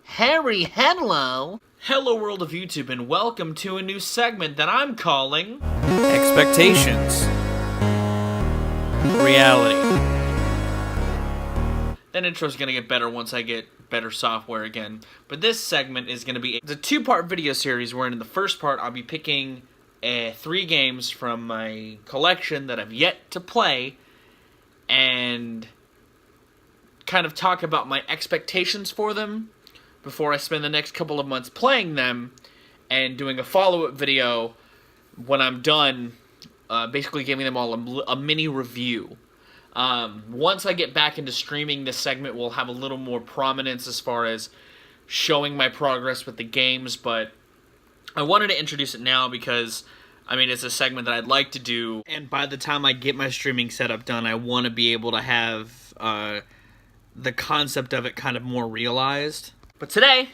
Harry, hello! Hello world of YouTube, and welcome to a new segment that I'm calling... Expectations. Reality. That intro's gonna get better once I get better software again. But this segment is gonna be a two-part video series wherein in the first part I'll be picking 3 games from my collection that I've yet to play and kind of talk about my expectations for them before I spend the next couple of months playing them, and doing a follow-up video when I'm done, basically giving them all a mini review. Once I get back into streaming, this segment will have a little more prominence as far as showing my progress with the games, but I wanted to introduce it now because, I mean, it's a segment that I'd like to do, and by the time I get my streaming setup done, I want to be able to have the concept of it kind of more realized. But today,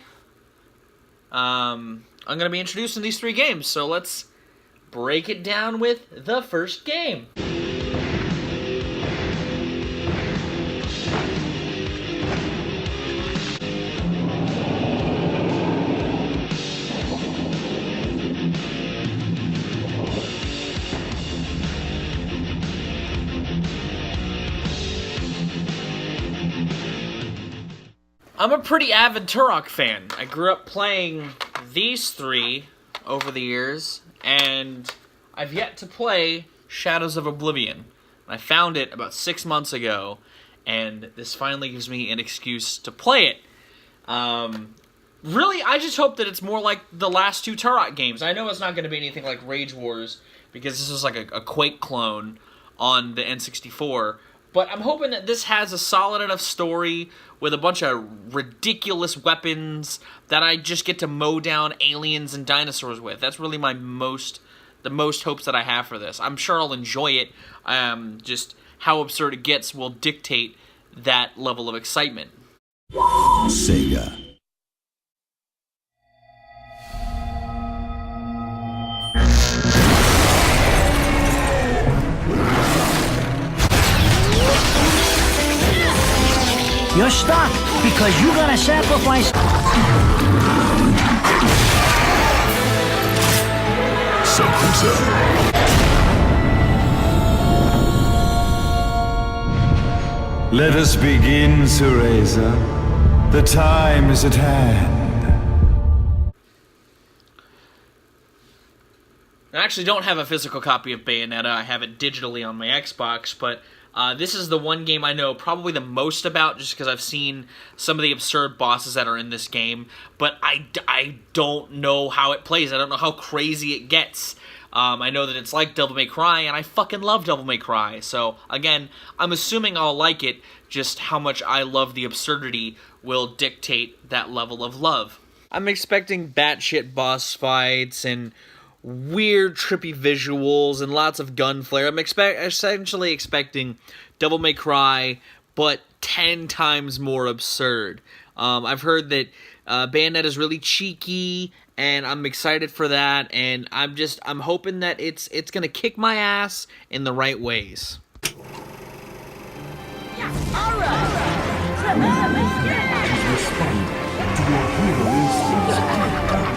I'm going to be introducing these 3 games, so let's break it down with the first game. I'm a pretty avid Turok fan. I grew up playing these 3 over the years, and I've yet to play Shadows of Oblivion. I found it about 6 months ago, and this finally gives me an excuse to play it. Really, I just hope that it's more like the last 2 Turok games. I know it's not going to be anything like Rage Wars, because this is like a Quake clone on the N64, but I'm hoping that this has a solid enough story with a bunch of ridiculous weapons that I just get to mow down aliens and dinosaurs with. That's really the most hopes that I have for this. I'm sure I'll enjoy it. Just how absurd it gets will dictate that level of excitement. Sega. You're stuck because you gotta sacrifice. Successor. Let us begin, Cereza. The time is at hand. I actually don't have a physical copy of Bayonetta. I have it digitally on my Xbox, but this is the one game I know probably the most about, just because I've seen some of the absurd bosses that are in this game, but I don't know how it plays. I don't know how crazy it gets. I know that it's like Devil May Cry, and I fucking love Devil May Cry, so again, I'm assuming I'll like it. Just how much I love the absurdity will dictate that level of love. I'm expecting batshit boss fights and weird, trippy visuals and lots of gunflare. I'm essentially expecting Devil May Cry, but 10 times more absurd. I've heard that Bayonetta is really cheeky, and I'm excited for that, and I'm hoping that it's gonna kick my ass in the right ways.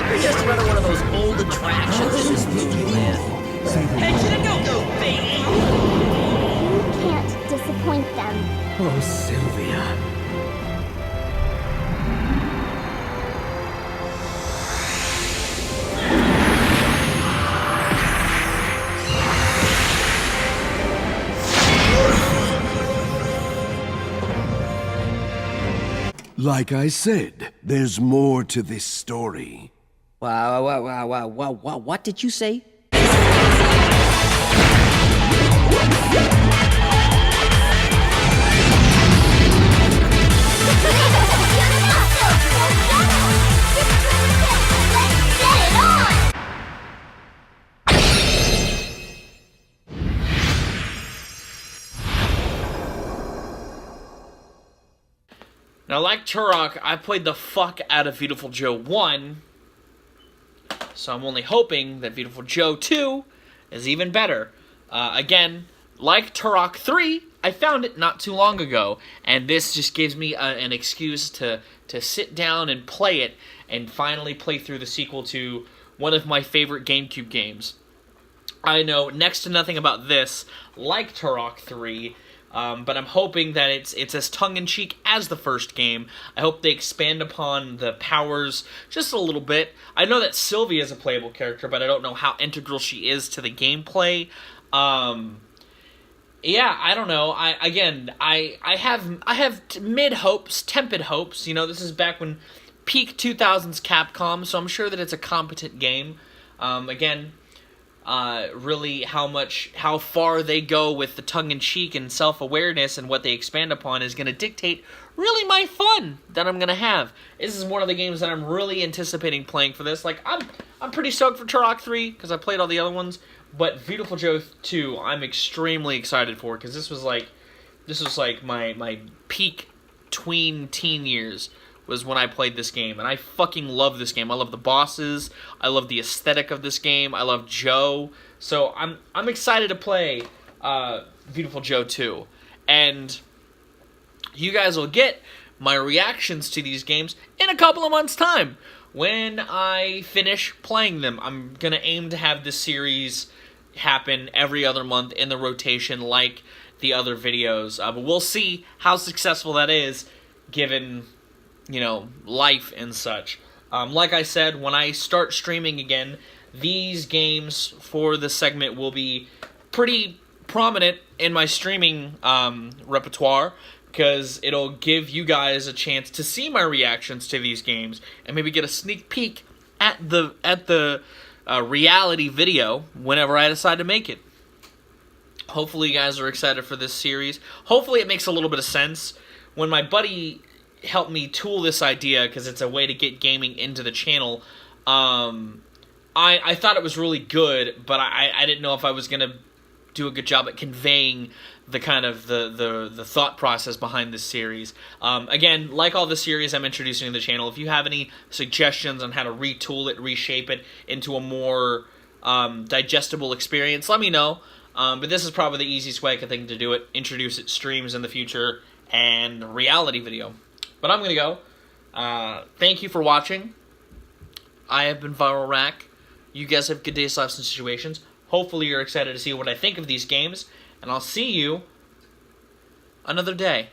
You're just another one of those old attractions in this movie land. Head to the go-go, baby! You can't disappoint them. Oh, Sylvia. Like I said, there's more to this story. What did you say? Now, like Turok, I played the fuck out of Viewtiful Joe 1, so I'm only hoping that Viewtiful Joe 2 is even better. Again, like Turok 3, I found it not too long ago, and this just gives me an excuse to sit down and play it, and finally play through the sequel to one of my favorite GameCube games. I know next to nothing about this, like Turok 3, but I'm hoping that it's as tongue-in-cheek as the first game. I hope they expand upon the powers just a little bit. I know that Sylvia is a playable character, but I don't know how integral she is to the gameplay. Yeah, I don't know. I have mid hopes, tepid hopes. You know, this is back when peak 2000s Capcom, so I'm sure that it's a competent game. Really how far they go with the tongue-in-cheek and self-awareness and what they expand upon is going to dictate really my fun that I'm going to have. This is one of the games that I'm really anticipating playing for this. Like, I'm pretty stoked for Turok 3 because I played all the other ones, but Viewtiful Joe 2 I'm extremely excited for because this was like my peak tween teen years was when I played this game, and I fucking love this game. I love the bosses, I love the aesthetic of this game, I love Joe, so I'm excited to play Viewtiful Joe 2, and you guys will get my reactions to these games in a couple of months' time, when I finish playing them. I'm gonna aim to have this series happen every other month in the rotation like the other videos, but we'll see how successful that is, given, you know, life and such. Like I said, when I start streaming again, these games for this segment will be pretty prominent in my streaming repertoire, because it'll give you guys a chance to see my reactions to these games and maybe get a sneak peek at the reality video whenever I decide to make it. Hopefully you guys are excited for this series. Hopefully it makes a little bit of sense. When my buddy helped me tool this idea, because it's a way to get gaming into the channel, I thought it was really good, but I didn't know if I was going to do a good job at conveying the kind of the thought process behind this series. Again, like all the series I'm introducing to the channel, if you have any suggestions on how to retool it, reshape it into a more digestible experience, let me know. But this is probably the easiest way I could think to do it. Introduce it, streams in the future, and reality video. But I'm going to go. Thank you for watching. I have been Viral Rack. You guys have good days, lives, and situations. Hopefully you're excited to see what I think of these games. And I'll see you another day.